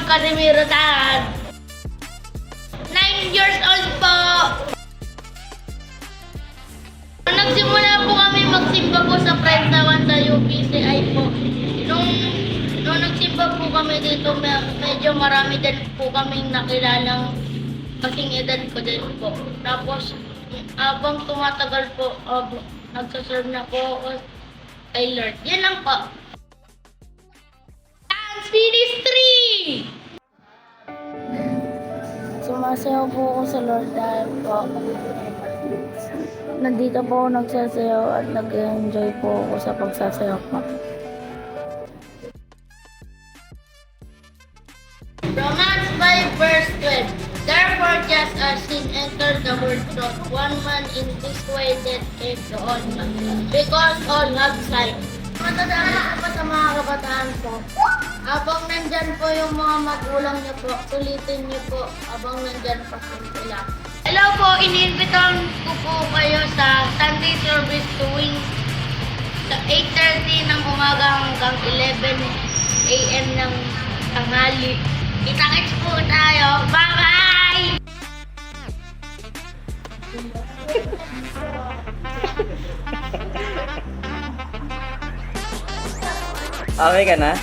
Casimiro Tan. 9 years old po. Nagsimula po kami magsimba po sa Prentawan sa UPCI po. Nung nagsimba po kami dito, medyo marami din po kaming nakilalang kasing edad ko din po. Tapos, habang tumatagal po, nagsaserve na po ako kay Lord. Yan lang po. Dance Ministry! Sumasayaw po ako sa Lord dahil po nandito po ako nagsasayaw at nag-enjoy po ako sa pagsasayaw po. Romans 5 verse 12. Therefore, just as sin entered the world through one man, in this way death came to all men, because all have sinned. Matadaan ko pa sa mga kabataan po. Habang nandyan po yung mga magulang niyo po, sulitin niyo po habang nandyan pa sila. Hello po, iniinvitan ko po kayo sa Sunday service tuwing sa 8:30 ng umaga hanggang 11 a.m. ng tanghali. Kita-kits po tayo. Bye-bye! Okay ka na?